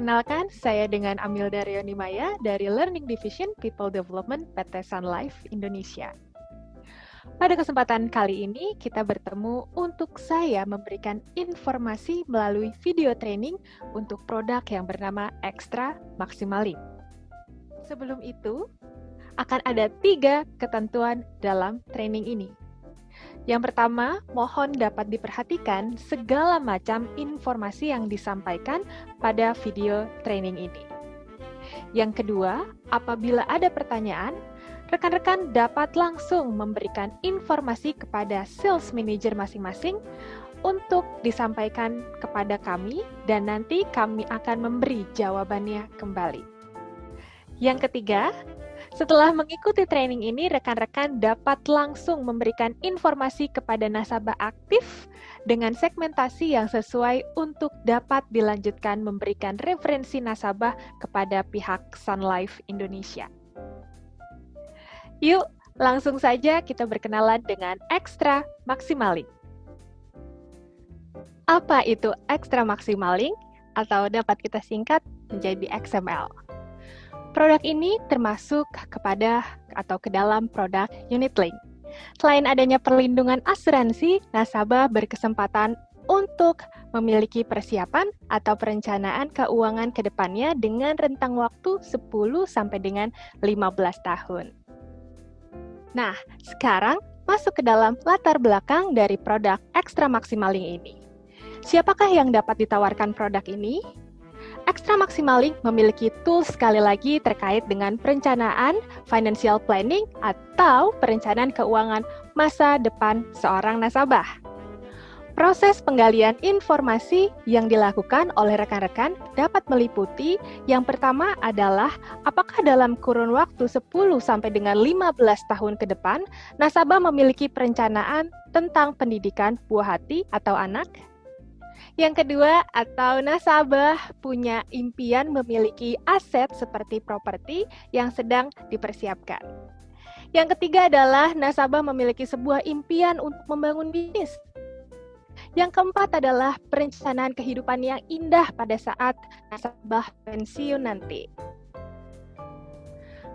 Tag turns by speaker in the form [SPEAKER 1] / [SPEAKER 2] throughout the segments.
[SPEAKER 1] Perkenalkan, saya dengan Amilda Reonimaya dari Learning Division People Development PT Sun Life Indonesia. Pada kesempatan kali ini, kita bertemu untuk saya memberikan informasi melalui video training untuk produk yang bernama Extra Maximalink. Sebelum itu, akan ada 3 ketentuan dalam training ini. Yang pertama, mohon dapat diperhatikan segala macam informasi yang disampaikan pada video training ini. Yang kedua, apabila ada pertanyaan, rekan-rekan dapat langsung memberikan informasi kepada sales manager masing-masing untuk disampaikan kepada kami dan nanti kami akan memberi jawabannya kembali. Yang ketiga, setelah mengikuti training ini, rekan-rekan dapat langsung memberikan informasi kepada nasabah aktif dengan segmentasi yang sesuai untuk dapat dilanjutkan memberikan referensi nasabah kepada pihak Sun Life Indonesia. Yuk, langsung saja kita berkenalan dengan Extra Maximalink. Apa itu Extra Maximalink atau dapat kita singkat menjadi XML? Produk ini termasuk kepada atau ke dalam produk unit link. Selain adanya perlindungan asuransi, nasabah berkesempatan untuk memiliki persiapan atau perencanaan keuangan ke depannya dengan rentang waktu 10 sampai dengan 15 tahun. Nah, sekarang masuk ke dalam latar belakang dari produk Extra Maximalink ini. Siapakah yang dapat ditawarkan produk ini? Extra Maximalink memiliki tools sekali lagi terkait dengan perencanaan financial planning atau perencanaan keuangan masa depan seorang nasabah. Proses penggalian informasi yang dilakukan oleh rekan-rekan dapat meliputi yang pertama adalah apakah dalam kurun waktu 10 sampai dengan 15 tahun ke depan nasabah memiliki perencanaan tentang pendidikan buah hati atau anak. Yang kedua, atau nasabah punya impian memiliki aset seperti properti yang sedang dipersiapkan. Yang ketiga adalah nasabah memiliki sebuah impian untuk membangun bisnis. Yang keempat adalah perencanaan kehidupan yang indah pada saat nasabah pensiun nanti.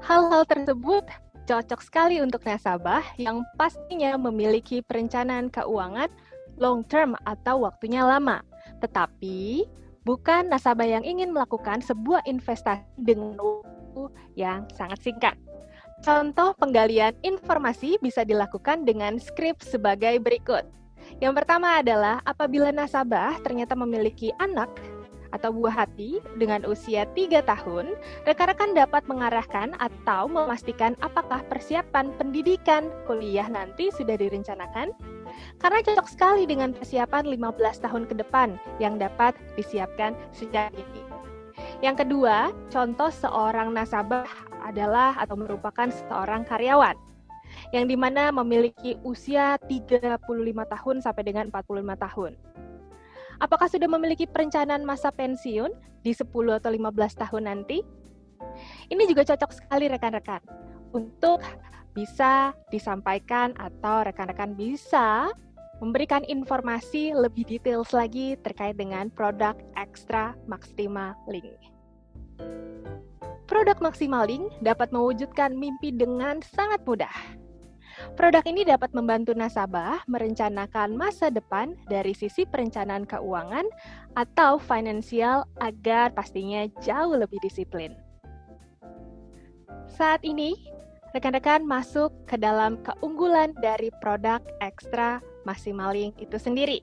[SPEAKER 1] Hal-hal tersebut cocok sekali untuk nasabah yang pastinya memiliki perencanaan keuangan long term atau waktunya lama. Tetapi, bukan nasabah yang ingin melakukan sebuah investasi dengan waktu yang sangat singkat. Contoh penggalian informasi bisa dilakukan dengan skrip sebagai berikut. Yang pertama adalah apabila nasabah ternyata memiliki anak atau buah hati dengan usia 3 tahun, rekan-rekan dapat mengarahkan atau memastikan apakah persiapan pendidikan kuliah nanti sudah direncanakan. Karena cocok sekali dengan persiapan 15 tahun ke depan yang dapat disiapkan sejak ini. Yang kedua, contoh seorang nasabah adalah atau merupakan seorang karyawan yang dimana memiliki usia 35 tahun sampai dengan 45 tahun. Apakah sudah memiliki perencanaan masa pensiun di 10 atau 15 tahun nanti? Ini juga cocok sekali rekan-rekan untuk bisa disampaikan atau rekan-rekan bisa memberikan informasi lebih detail lagi terkait dengan produk Extra Maximalink. Produk Maximalink dapat mewujudkan mimpi dengan sangat mudah. Produk ini dapat membantu nasabah merencanakan masa depan dari sisi perencanaan keuangan atau finansial agar pastinya jauh lebih disiplin. Saat ini, rekan-rekan masuk ke dalam keunggulan dari produk Extra Maximalink itu sendiri.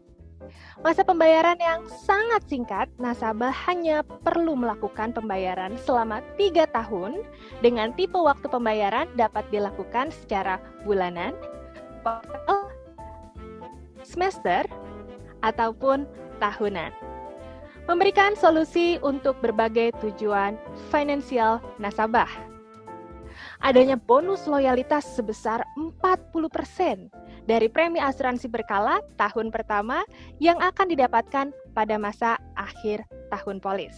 [SPEAKER 1] Masa pembayaran yang sangat singkat, nasabah hanya perlu melakukan pembayaran selama 3 tahun dengan tipe waktu pembayaran dapat dilakukan secara bulanan, kuartal, semester, ataupun tahunan. Memberikan solusi untuk berbagai tujuan finansial nasabah. Adanya bonus loyalitas sebesar 40% dari premi asuransi berkala tahun pertama yang akan didapatkan pada masa akhir tahun polis.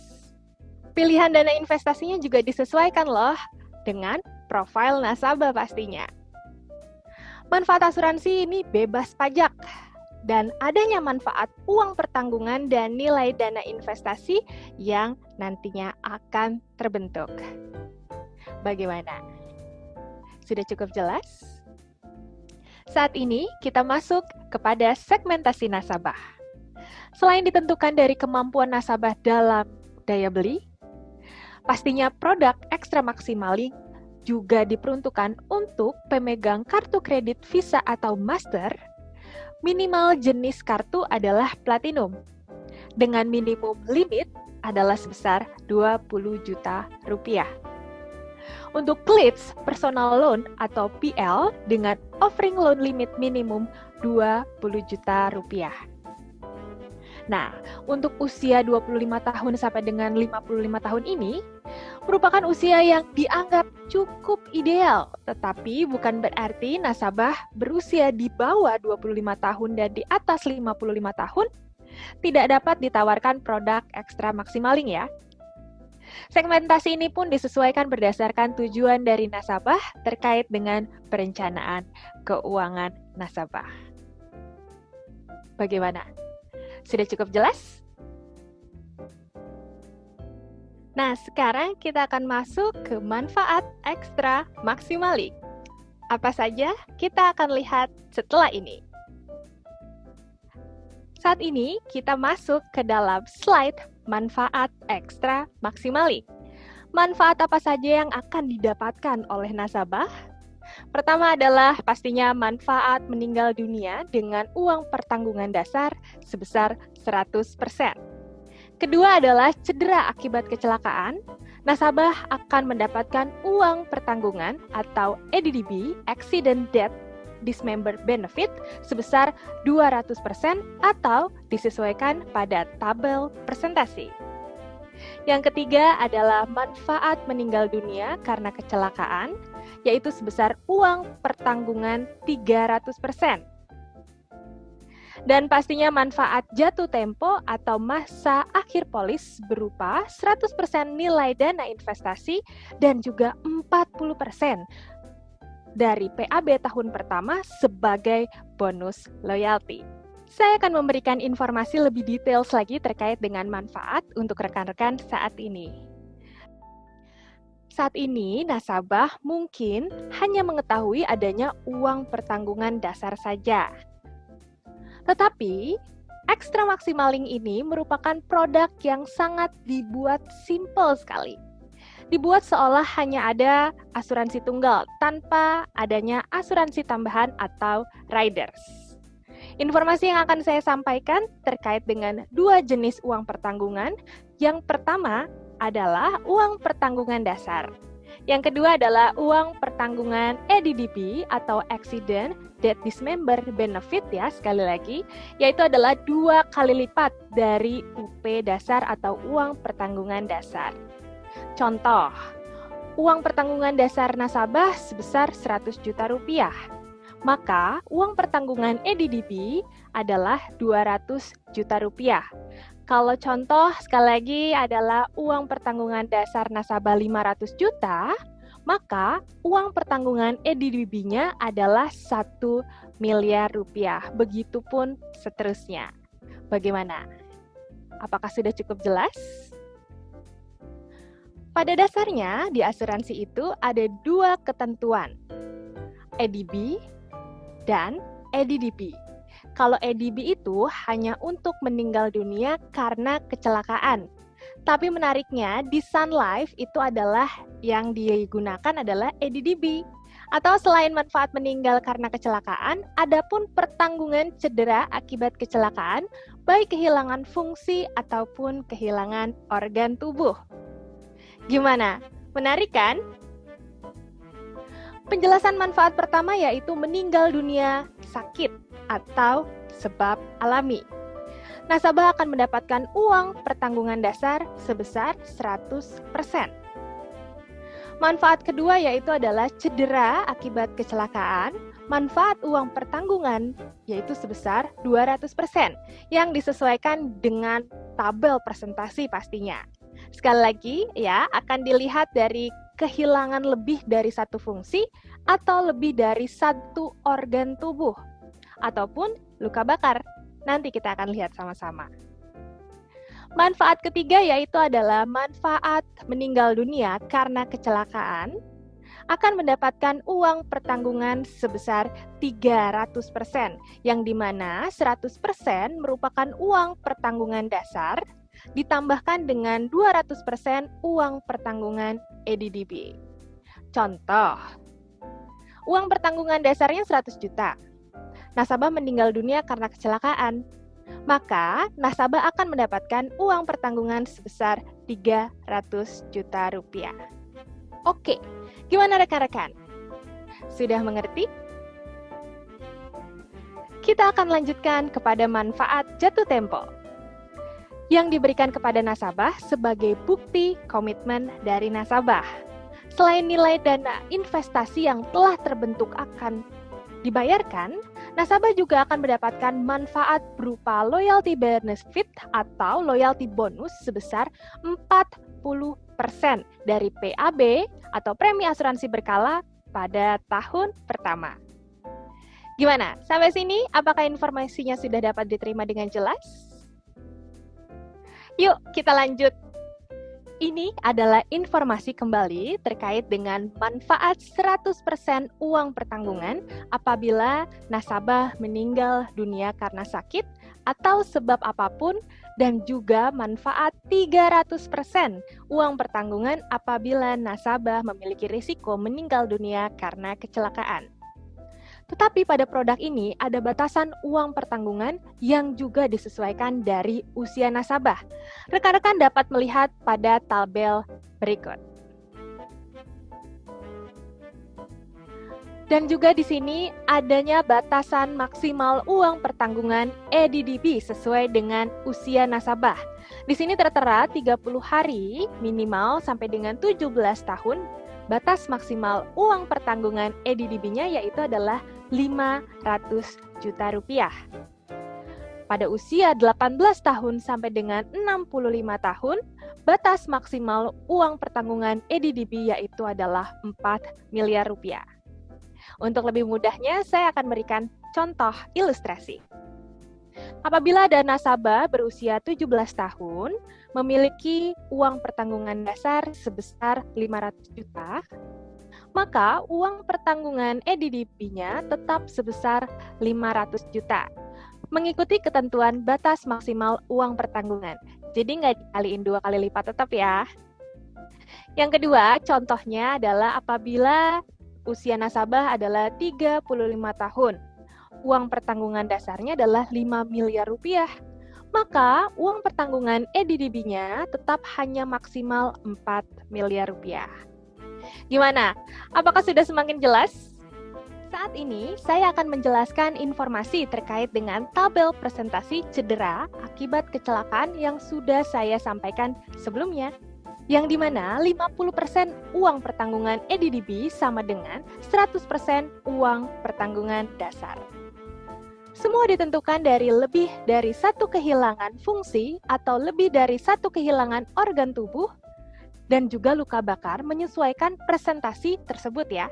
[SPEAKER 1] Pilihan dana investasinya juga disesuaikan loh dengan profil nasabah pastinya. Manfaat asuransi ini bebas pajak. dan adanya manfaat uang pertanggungan dan nilai dana investasi yang nantinya akan terbentuk. Bagaimana? Sudah cukup jelas? Saat ini kita masuk kepada segmentasi nasabah. Selain ditentukan dari kemampuan nasabah dalam daya beli, pastinya produk Extra Maximal Link juga diperuntukkan untuk pemegang kartu kredit Visa atau Master. Minimal jenis kartu adalah Platinum, dengan minimum limit adalah sebesar 20 juta rupiah. Untuk Clips Personal Loan atau PL dengan offering loan limit minimum 20 juta rupiah. Nah, untuk usia 25 tahun sampai dengan 55 tahun ini, merupakan usia yang dianggap cukup ideal, tetapi bukan berarti nasabah berusia di bawah 25 tahun dan di atas 55 tahun tidak dapat ditawarkan produk Extra Maximal Link ya. Segmentasi ini pun disesuaikan berdasarkan tujuan dari nasabah terkait dengan perencanaan keuangan nasabah. Bagaimana? Sudah cukup jelas? Nah, sekarang kita akan masuk ke manfaat Extra Maximal Link. Apa saja? Kita akan lihat setelah ini. Saat ini, kita masuk ke dalam slide manfaat Extra Maximal Link. Manfaat apa saja yang akan didapatkan oleh nasabah? Pertama adalah pastinya manfaat meninggal dunia dengan uang pertanggungan dasar sebesar 100%. Kedua adalah cedera akibat kecelakaan. Nasabah akan mendapatkan uang pertanggungan atau ADDB, Accident Death Dismember Benefit, sebesar 200% atau disesuaikan pada tabel presentasi. Yang ketiga adalah manfaat meninggal dunia karena kecelakaan, yaitu sebesar uang pertanggungan 300%. Dan pastinya manfaat jatuh tempo atau masa akhir polis berupa 100% nilai dana investasi dan juga 40% dari PAB tahun pertama sebagai bonus loyalty. Saya akan memberikan informasi lebih detail lagi terkait dengan manfaat untuk rekan-rekan saat ini. Saat ini, nasabah mungkin hanya mengetahui adanya uang pertanggungan dasar saja. Tetapi, Extra Maximal Link ini merupakan produk yang sangat dibuat simple sekali. Dibuat seolah hanya ada asuransi tunggal tanpa adanya asuransi tambahan atau riders. Informasi yang akan saya sampaikan terkait dengan dua jenis uang pertanggungan. Yang pertama adalah uang pertanggungan dasar. Yang kedua adalah uang pertanggungan ADDB atau Accident Death Dismember Benefit ya, sekali lagi, yaitu adalah 2 kali lipat dari UP dasar atau uang pertanggungan dasar. Contoh, uang pertanggungan dasar nasabah sebesar 100 juta rupiah. Maka uang pertanggungan ADDB adalah 200 juta rupiah. Kalau contoh sekali lagi adalah uang pertanggungan dasar nasabah 500 juta, maka uang pertanggungan ADDB-nya adalah 1 miliar rupiah. Begitupun seterusnya. Bagaimana? Apakah sudah cukup jelas? Pada dasarnya, di asuransi itu ada 2 ketentuan, ADB dan ADDB. Kalau ADB itu hanya untuk meninggal dunia karena kecelakaan. Tapi menariknya di Sun Life itu adalah yang digunakan adalah ADDB. Atau selain manfaat meninggal karena kecelakaan, adapun pertanggungan cedera akibat kecelakaan, baik kehilangan fungsi ataupun kehilangan organ tubuh. Gimana? Menarik kan? Penjelasan manfaat pertama yaitu meninggal dunia sakit atau sebab alami. Nasabah akan mendapatkan uang pertanggungan dasar sebesar 100%. Manfaat kedua yaitu adalah cedera akibat kecelakaan. Manfaat uang pertanggungan yaitu sebesar 200% yang disesuaikan dengan tabel presentasi pastinya. Sekali lagi ya, akan dilihat dari kehilangan lebih dari satu fungsi atau lebih dari satu organ tubuh, ataupun luka bakar. Nanti kita akan lihat sama-sama. Manfaat ketiga yaitu adalah manfaat meninggal dunia karena kecelakaan akan mendapatkan uang pertanggungan sebesar 300%, yang dimana 100% merupakan uang pertanggungan dasar, ditambahkan dengan 200% uang pertanggungan EDDB. Contoh, uang pertanggungan dasarnya 100 juta. Nasabah meninggal dunia karena kecelakaan. Maka, nasabah akan mendapatkan uang pertanggungan sebesar 300 juta rupiah. Oke, gimana rekan-rekan? Sudah mengerti? Kita akan lanjutkan kepada manfaat jatuh tempo yang diberikan kepada nasabah sebagai bukti komitmen dari nasabah. Selain nilai dana investasi yang telah terbentuk akan dibayarkan, nasabah juga akan mendapatkan manfaat berupa loyalty benefit atau loyalty bonus sebesar 40% dari PAB atau premi asuransi berkala pada tahun pertama. Gimana? Sampai sini, apakah informasinya sudah dapat diterima dengan jelas? Yuk, kita lanjut. Ini adalah informasi kembali terkait dengan manfaat 100% uang pertanggungan apabila nasabah meninggal dunia karena sakit atau sebab apapun, dan juga manfaat 300% uang pertanggungan apabila nasabah memiliki risiko meninggal dunia karena kecelakaan. Tetapi pada produk ini ada batasan uang pertanggungan yang juga disesuaikan dari usia nasabah. Rekan-rekan dapat melihat pada tabel berikut. Dan juga di sini adanya batasan maksimal uang pertanggungan EDDB sesuai dengan usia nasabah. Di sini tertera 30 hari minimal sampai dengan 17 tahun. Batas maksimal uang pertanggungan EDDB-nya yaitu adalah 500 juta rupiah. Pada usia 18 tahun sampai dengan 65 tahun, batas maksimal uang pertanggungan EDDB yaitu adalah 4 miliar rupiah. Untuk lebih mudahnya, saya akan berikan contoh ilustrasi. Apabila ada nasabah berusia 17 tahun, memiliki uang pertanggungan dasar sebesar 500 juta, maka uang pertanggungan EDDB-nya tetap sebesar 500 juta, mengikuti ketentuan batas maksimal uang pertanggungan. Jadi nggak dikaliin 2 kali lipat tetap ya. Yang kedua, contohnya adalah apabila usia nasabah adalah 35 tahun. Uang pertanggungan dasarnya adalah 5 miliar rupiah. Maka uang pertanggungan EDDB-nya tetap hanya maksimal 4 miliar rupiah. Gimana? Apakah sudah semakin jelas? Saat ini, saya akan menjelaskan informasi terkait dengan tabel presentasi cedera akibat kecelakaan yang sudah saya sampaikan sebelumnya. Yang dimana 50% uang pertanggungan EDDB sama dengan 100% uang pertanggungan dasar. Semua ditentukan dari lebih dari satu kehilangan fungsi atau lebih dari satu kehilangan organ tubuh dan juga luka bakar menyesuaikan presentasi tersebut ya.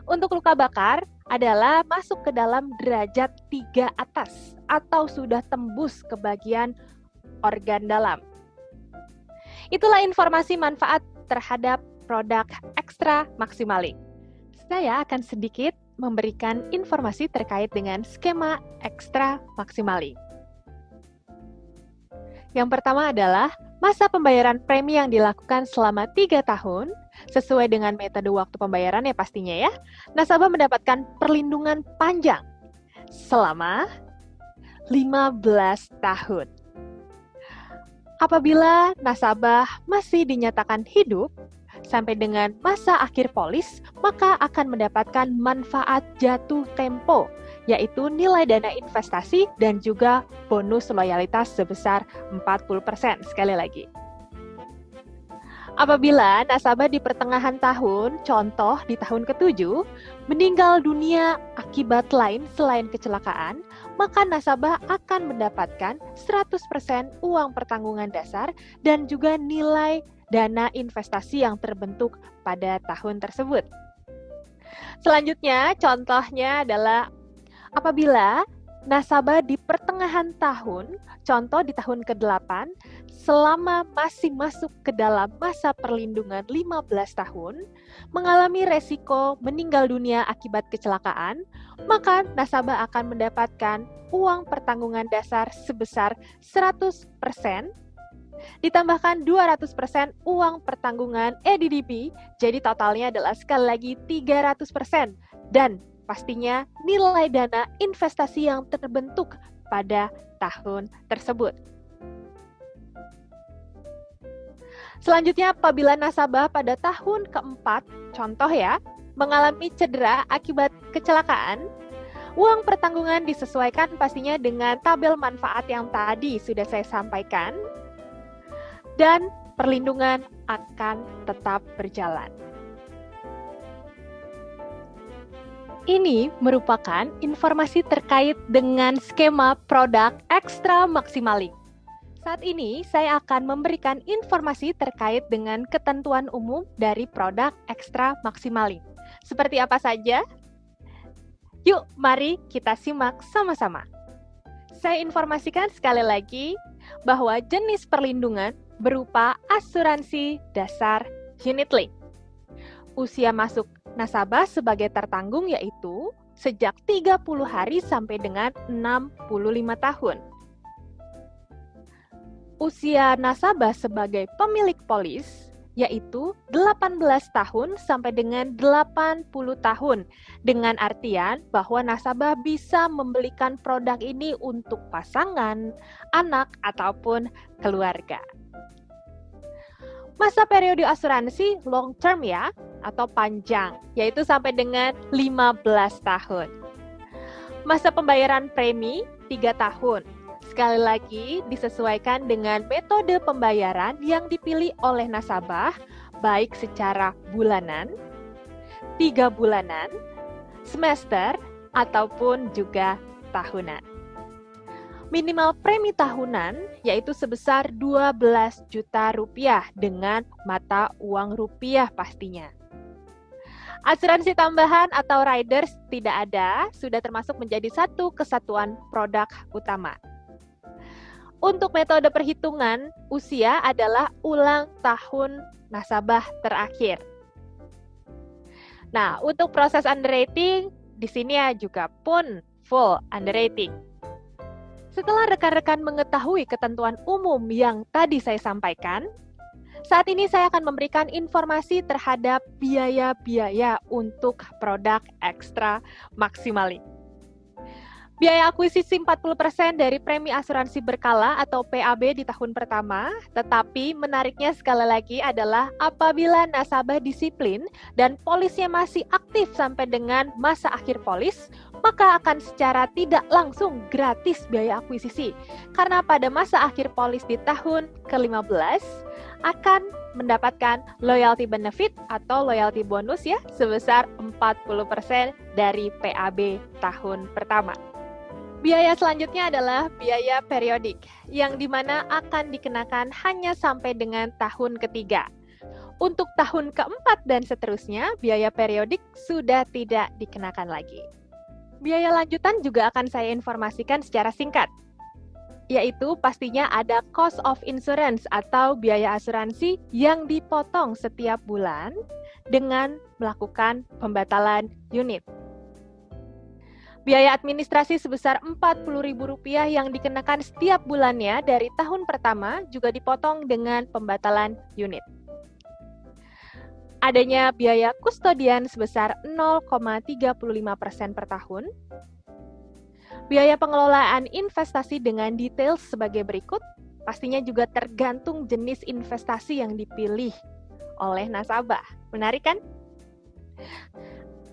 [SPEAKER 1] Untuk luka bakar adalah masuk ke dalam derajat 3 atas atau sudah tembus ke bagian organ dalam. Itulah informasi manfaat terhadap produk Extra Maximalink. Saya akan sedikit memberikan informasi terkait dengan skema Extra Maximalink. Yang pertama adalah masa pembayaran premi yang dilakukan selama 3 tahun, sesuai dengan metode waktu pembayaran ya pastinya ya. Nasabah mendapatkan perlindungan panjang selama 15 tahun. Apabila nasabah masih dinyatakan hidup sampai dengan masa akhir polis, maka akan mendapatkan manfaat jatuh tempo, yaitu nilai dana investasi dan juga bonus loyalitas sebesar 40%. Sekali lagi. Apabila nasabah di pertengahan tahun, contoh di tahun ke-7, meninggal dunia akibat lain selain kecelakaan, maka nasabah akan mendapatkan 100% uang pertanggungan dasar dan juga nilai dana investasi yang terbentuk pada tahun tersebut. Selanjutnya, contohnya adalah apabila nasabah di pertengahan tahun, contoh di tahun ke-8, selama masih masuk ke dalam masa perlindungan 15 tahun, mengalami resiko meninggal dunia akibat kecelakaan, maka nasabah akan mendapatkan uang pertanggungan dasar sebesar 100%, ditambahkan 200% uang pertanggungan EDDP, jadi totalnya adalah sekali lagi 300%, dan pastinya nilai dana investasi yang terbentuk pada tahun tersebut. Selanjutnya, apabila nasabah pada tahun keempat, contoh ya, mengalami cedera akibat kecelakaan, uang pertanggungan disesuaikan pastinya dengan tabel manfaat yang tadi sudah saya sampaikan, dan perlindungan akan tetap berjalan. Ini merupakan informasi terkait dengan skema produk Extra Maximalink. Saat ini, saya akan memberikan informasi terkait dengan ketentuan umum dari produk Extra Maximalink. Seperti apa saja? Yuk, mari kita simak sama-sama. Saya informasikan sekali lagi bahwa jenis perlindungan berupa asuransi dasar unit link. Usia masuk nasabah sebagai tertanggung yaitu sejak 30 hari sampai dengan 65 tahun. Usia nasabah sebagai pemilik polis yaitu 18 tahun sampai dengan 80 tahun, dengan artian bahwa nasabah bisa membelikan produk ini untuk pasangan, anak, ataupun keluarga. Masa periode asuransi long term ya, atau panjang, yaitu sampai dengan 15 tahun. Masa pembayaran premi 3 tahun. Sekali lagi, disesuaikan dengan metode pembayaran yang dipilih oleh nasabah, baik secara bulanan, 3 bulanan, semester, ataupun juga tahunan. Minimal premi tahunan yaitu sebesar 12 juta rupiah dengan mata uang rupiah pastinya. Asuransi tambahan atau riders tidak ada, sudah termasuk menjadi satu kesatuan produk utama. Untuk metode perhitungan usia adalah ulang tahun nasabah terakhir. Nah, untuk proses underwriting di sini ya juga pun full underwriting. Setelah rekan-rekan mengetahui ketentuan umum yang tadi saya sampaikan, saat ini saya akan memberikan informasi terhadap biaya-biaya untuk produk Extra Maximalink. Biaya akuisisi 40% dari premi asuransi berkala atau PAB di tahun pertama, tetapi menariknya sekali lagi adalah apabila nasabah disiplin dan polisnya masih aktif sampai dengan masa akhir polis, maka akan secara tidak langsung gratis biaya akuisisi. Karena pada masa akhir polis di tahun ke-15 akan mendapatkan loyalty benefit atau loyalty bonus ya sebesar 40% dari PAB tahun pertama. Biaya selanjutnya adalah biaya periodik, yang dimana akan dikenakan hanya sampai dengan tahun ketiga. Untuk tahun keempat dan seterusnya, biaya periodik sudah tidak dikenakan lagi. Biaya lanjutan juga akan saya informasikan secara singkat, yaitu pastinya ada cost of insurance atau biaya asuransi yang dipotong setiap bulan dengan melakukan pembatalan unit. Biaya administrasi sebesar Rp40.000 yang dikenakan setiap bulannya dari tahun pertama juga dipotong dengan pembatalan unit. Adanya biaya kustodian sebesar 0,35% per tahun. Biaya pengelolaan investasi dengan detail sebagai berikut, pastinya juga tergantung jenis investasi yang dipilih oleh nasabah. Menarik kan?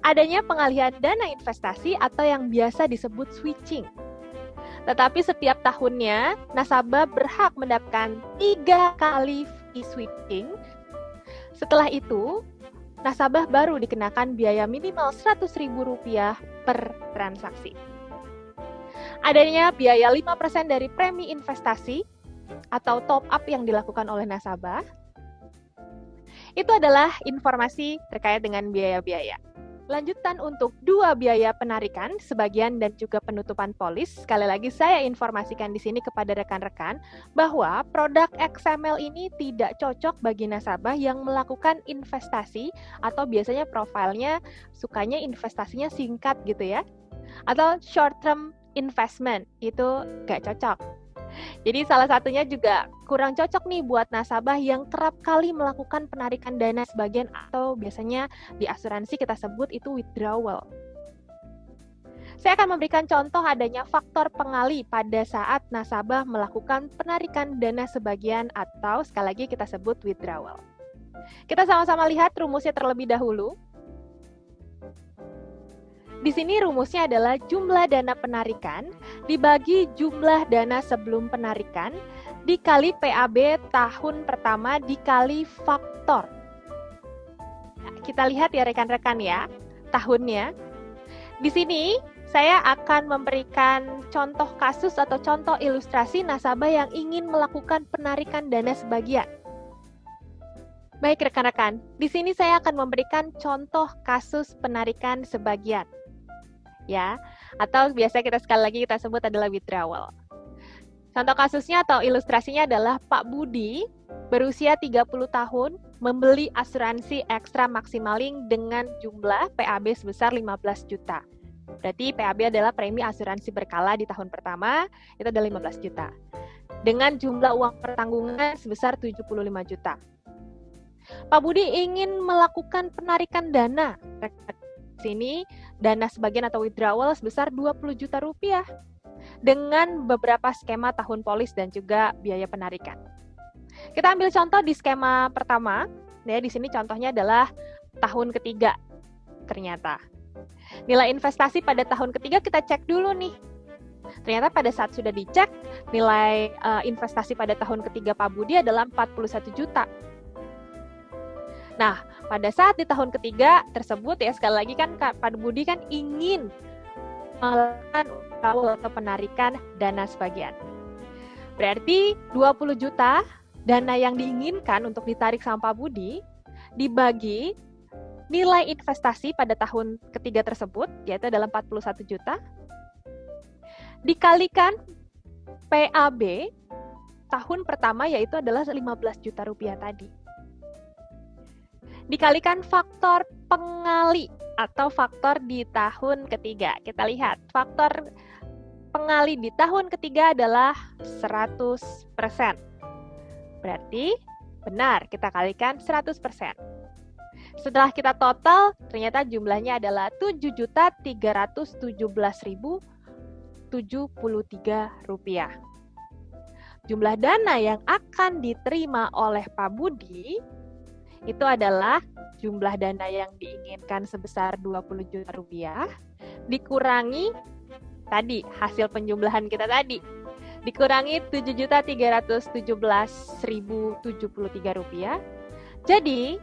[SPEAKER 1] Adanya pengalihan dana investasi atau yang biasa disebut switching. Tetapi setiap tahunnya, nasabah berhak mendapatkan 3 kali fee switching. Setelah itu, nasabah baru dikenakan biaya minimal Rp100.000 per transaksi. Adanya biaya 5% dari premi investasi atau top up yang dilakukan oleh nasabah. Itu adalah informasi terkait dengan biaya-biaya. Lanjutan untuk dua biaya penarikan, sebagian dan juga penutupan polis. Sekali lagi saya informasikan di sini kepada rekan-rekan bahwa produk XML ini tidak cocok bagi nasabah yang melakukan investasi atau biasanya profilnya sukanya investasinya singkat gitu ya. Atau short term investment, itu nggak cocok. Jadi salah satunya juga kurang cocok nih buat nasabah yang kerap kali melakukan penarikan dana sebagian atau biasanya di asuransi kita sebut itu withdrawal. Saya akan memberikan contoh adanya faktor pengali pada saat nasabah melakukan penarikan dana sebagian atau sekali lagi kita sebut withdrawal. Kita sama-sama lihat rumusnya terlebih dahulu. Di sini rumusnya adalah jumlah dana penarikan dibagi jumlah dana sebelum penarikan dikali PAB tahun pertama dikali faktor. Nah, kita lihat ya rekan-rekan ya, tahunnya. Di sini saya akan memberikan contoh kasus atau contoh ilustrasi nasabah yang ingin melakukan penarikan dana sebagian. Baik rekan-rekan, di sini saya akan memberikan contoh kasus penarikan sebagian. Ya, atau biasa kita sekali lagi kita sebut adalah withdrawal. Contoh kasusnya atau ilustrasinya adalah Pak Budi berusia 30 tahun membeli asuransi ekstra maksimaling dengan jumlah PAB sebesar 15 juta. Berarti PAB adalah premi asuransi berkala di tahun pertama, itu adalah 15 juta. Dengan jumlah uang pertanggungan sebesar 75 juta. Pak Budi ingin melakukan penarikan dana. Sini dana sebagian atau withdrawal sebesar 20 juta rupiah dengan beberapa skema tahun polis dan juga biaya penarikan. Kita ambil contoh di skema pertama, ya di sini contohnya adalah tahun ketiga. Ternyata nilai investasi pada tahun ketiga kita cek dulu nih. Ternyata pada saat sudah dicek nilai investasi pada tahun ketiga Pak Budi adalah 41 juta. Nah, pada saat di tahun ketiga tersebut ya sekali lagi kan Pak Budi kan ingin melakukan atau penarikan dana sebagian. Berarti 20 juta dana yang diinginkan untuk ditarik sama Pak Budi dibagi nilai investasi pada tahun ketiga tersebut yaitu adalah 41 juta dikalikan PAB tahun pertama yaitu adalah 15 juta rupiah tadi. Dikalikan faktor pengali atau faktor di tahun ketiga. Kita lihat, faktor pengali di tahun ketiga adalah 100%. Berarti benar, kita kalikan 100%. Setelah kita total, ternyata jumlahnya adalah 7.317.073 rupiah. Jumlah dana yang akan diterima oleh Pak Budi itu adalah jumlah dana yang diinginkan sebesar 20 juta rupiah dikurangi tadi hasil penjumlahan kita tadi dikurangi 7.317.073 rupiah. Jadi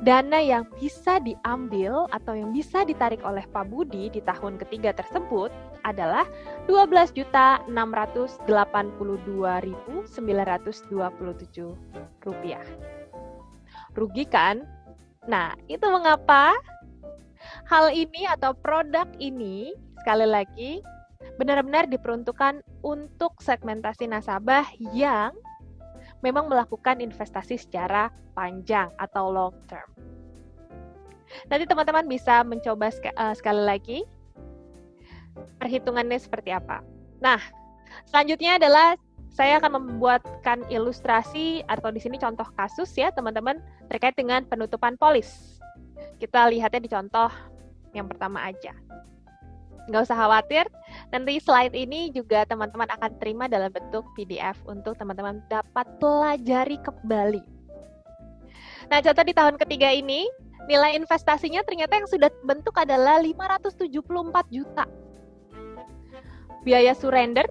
[SPEAKER 1] dana yang bisa diambil atau yang bisa ditarik oleh Pak Budi di tahun ketiga tersebut adalah 12.682.927 rupiah. Rugi kan? Nah, itu mengapa hal ini atau produk ini sekali lagi benar-benar diperuntukkan untuk segmentasi nasabah yang memang melakukan investasi secara panjang atau long term. Nanti teman-teman bisa mencoba sekali lagi perhitungannya seperti apa. Nah, selanjutnya adalah saya akan membuatkan ilustrasi atau di sini contoh kasus ya teman-teman terkait dengan penutupan polis. Kita lihatnya di contoh yang pertama aja. Nggak usah khawatir, nanti slide ini juga teman-teman akan terima dalam bentuk PDF untuk teman-teman dapat pelajari kembali. Nah, contoh di tahun ketiga ini, nilai investasinya ternyata yang sudah bentuk adalah 574 juta. Biaya surrender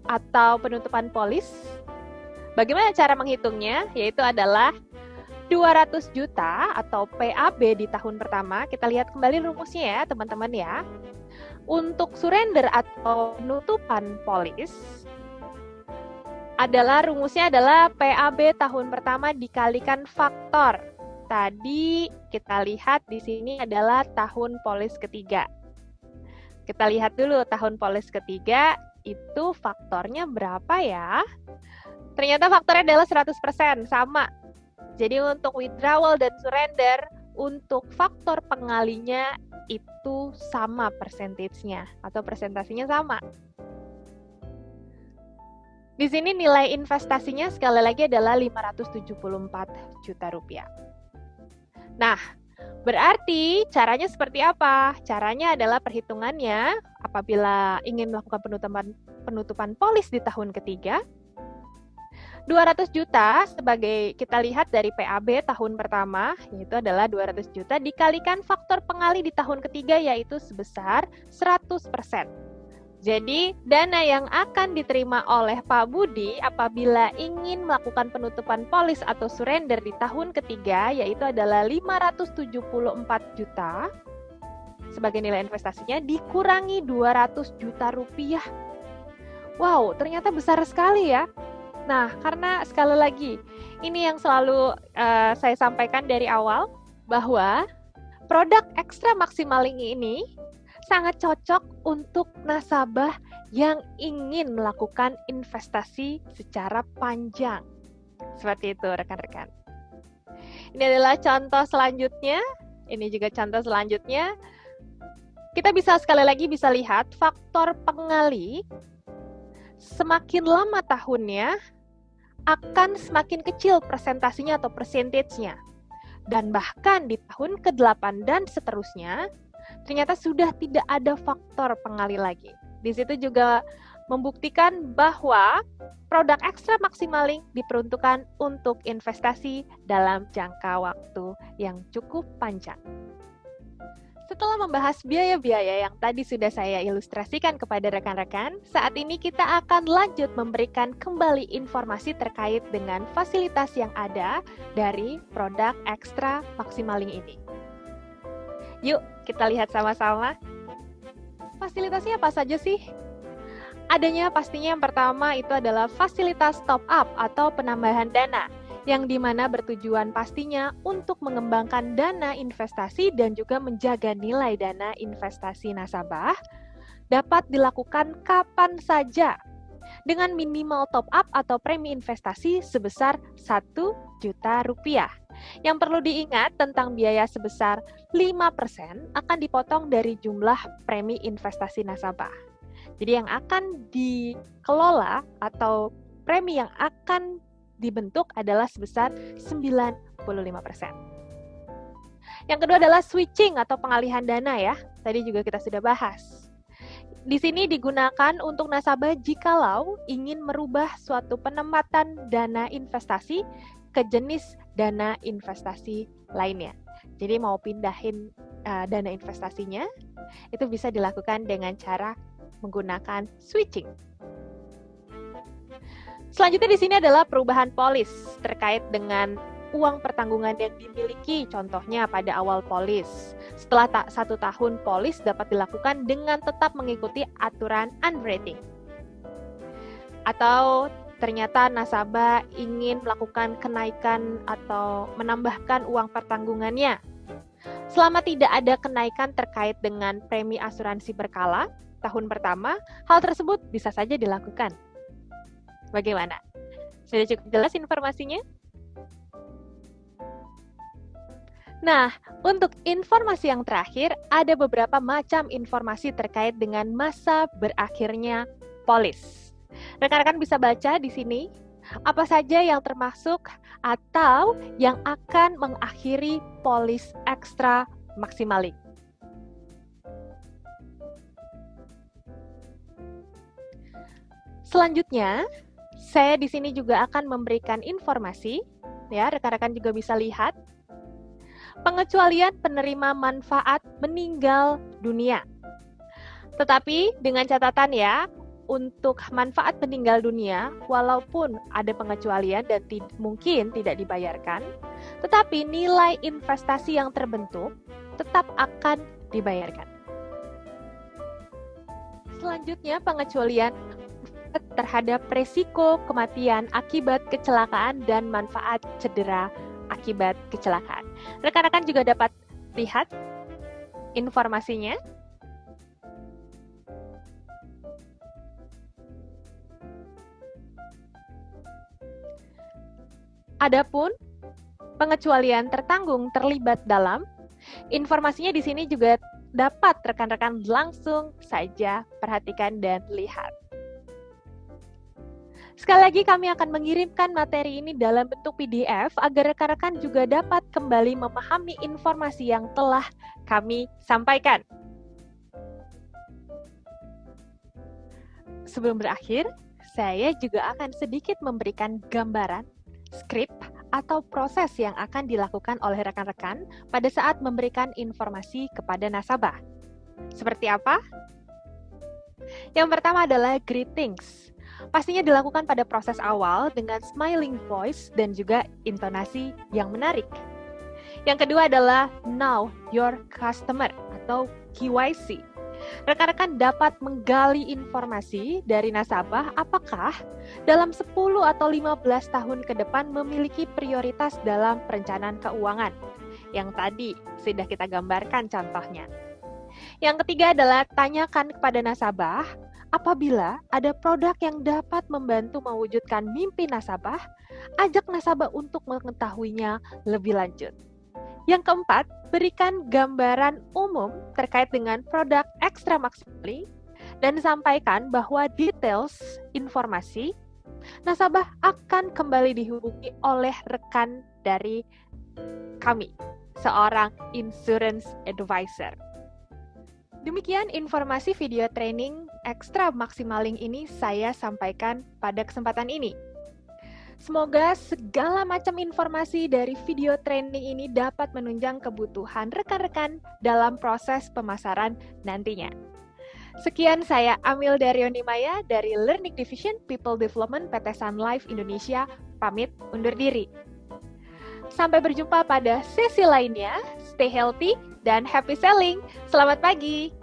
[SPEAKER 1] atau penutupan polis. Bagaimana cara menghitungnya? Yaitu adalah 200 juta atau PAB di tahun pertama. Kita lihat kembali rumusnya ya teman-teman ya. Untuk surrender atau penutupan polis adalah rumusnya adalah PAB tahun pertama dikalikan faktor tadi kita lihat di sini adalah tahun polis ketiga. Kita lihat dulu tahun polis ketiga itu faktornya berapa ya? Ternyata faktornya adalah 100%, sama. Jadi untuk withdrawal dan surrender, untuk faktor pengalinya itu sama persentasenya atau presentasinya sama. Di sini nilai investasinya sekali lagi adalah 574 juta rupiah. Nah, berarti caranya seperti apa? Caranya adalah perhitungannya apabila ingin melakukan penutupan polis di tahun ketiga, 200 juta sebagai kita lihat dari PAB tahun pertama, yaitu adalah 200 juta dikalikan faktor pengali di tahun ketiga yaitu sebesar 100%. Jadi, dana yang akan diterima oleh Pak Budi apabila ingin melakukan penutupan polis atau surrender di tahun ketiga yaitu adalah 574 juta sebagai nilai investasinya dikurangi 200 juta rupiah. Wow, ternyata besar sekali ya. Nah, karena sekali lagi, ini yang selalu saya sampaikan dari awal bahwa produk Extra Maximaling ini sangat cocok untuk nasabah yang ingin melakukan investasi secara panjang. Seperti itu, rekan-rekan. Ini adalah contoh selanjutnya. Ini juga contoh selanjutnya. Kita bisa sekali lagi bisa lihat faktor pengali semakin lama tahunnya akan semakin kecil presentasinya atau persentasenya. Dan bahkan di tahun ke-8 dan seterusnya, ternyata sudah tidak ada faktor pengali lagi. Di situ juga membuktikan bahwa produk Extra Maximaling diperuntukkan untuk investasi dalam jangka waktu yang cukup panjang. Setelah membahas biaya-biaya yang tadi sudah saya ilustrasikan kepada rekan-rekan, saat ini kita akan lanjut memberikan kembali informasi terkait dengan fasilitas yang ada dari produk Extra Maximaling ini. Yuk, kita lihat sama-sama. Fasilitasnya apa saja sih? Adanya pastinya yang pertama itu adalah fasilitas top up atau penambahan dana, yang dimana bertujuan pastinya untuk mengembangkan dana investasi dan juga menjaga nilai dana investasi nasabah dapat dilakukan kapan saja dengan minimal top up atau premi investasi sebesar 1 juta rupiah. Yang perlu diingat tentang biaya sebesar 5% akan dipotong dari jumlah premi investasi nasabah. Jadi yang akan dikelola atau premi yang akan dibentuk adalah sebesar 95%. Yang kedua adalah switching atau pengalihan dana ya. Tadi juga kita sudah bahas. Di sini digunakan untuk nasabah jikalau ingin merubah suatu penempatan dana investasi ke jenis dana investasi lainnya. Jadi mau pindahin dana investasinya, itu bisa dilakukan dengan cara menggunakan switching. Selanjutnya di sini adalah perubahan polis terkait dengan uang pertanggungan yang dimiliki, contohnya pada awal polis. Setelah 1 tahun polis dapat dilakukan dengan tetap mengikuti aturan underwriting. Atau ternyata nasabah ingin melakukan kenaikan atau menambahkan uang pertanggungannya. Selama tidak ada kenaikan terkait dengan premi asuransi berkala tahun pertama, hal tersebut bisa saja dilakukan. Bagaimana? Sudah cukup jelas informasinya? Nah, untuk informasi yang terakhir, ada beberapa macam informasi terkait dengan masa berakhirnya polis. Rekan-rekan bisa baca di sini, apa saja yang termasuk atau yang akan mengakhiri polis Extra Maximaling. Selanjutnya, saya di sini juga akan memberikan informasi, ya rekan-rekan juga bisa lihat, pengecualian penerima manfaat meninggal dunia. Tetapi dengan catatan ya, untuk manfaat meninggal dunia, walaupun ada pengecualian dan mungkin tidak dibayarkan, tetapi nilai investasi yang terbentuk tetap akan dibayarkan. Selanjutnya, pengecualian terhadap resiko kematian akibat kecelakaan dan manfaat cedera akibat kecelakaan. Rekan-rekan juga dapat lihat informasinya. Adapun pengecualian tertanggung terlibat dalam, informasinya di sini juga dapat rekan-rekan langsung saja perhatikan dan lihat. Sekali lagi kami akan mengirimkan materi ini dalam bentuk PDF agar rekan-rekan juga dapat kembali memahami informasi yang telah kami sampaikan. Sebelum berakhir, saya juga akan sedikit memberikan gambaran, skrip, atau proses yang akan dilakukan oleh rekan-rekan pada saat memberikan informasi kepada nasabah. Seperti apa? Yang pertama adalah greetings. Pastinya dilakukan pada proses awal dengan smiling voice dan juga intonasi yang menarik. Yang kedua adalah Know Your Customer atau KYC. Rekan-rekan dapat menggali informasi dari nasabah apakah dalam 10 atau 15 tahun ke depan memiliki prioritas dalam perencanaan keuangan. Yang tadi sudah kita gambarkan contohnya. Yang ketiga adalah tanyakan kepada nasabah apabila ada produk yang dapat membantu mewujudkan mimpi nasabah, ajak nasabah untuk mengetahuinya lebih lanjut. Yang keempat, berikan gambaran umum terkait dengan produk Extra Maximalink dan sampaikan bahwa details informasi nasabah akan kembali dihubungi oleh rekan dari kami, seorang insurance advisor. Demikian informasi video training Extra Maximalink ini saya sampaikan pada kesempatan ini. Semoga segala macam informasi dari video training ini dapat menunjang kebutuhan rekan-rekan dalam proses pemasaran nantinya. Sekian saya Amil Daryonimaya dari Learning Division People Development PT Sun Life Indonesia, pamit undur diri. Sampai berjumpa pada sesi lainnya. Stay healthy dan happy selling. Selamat pagi.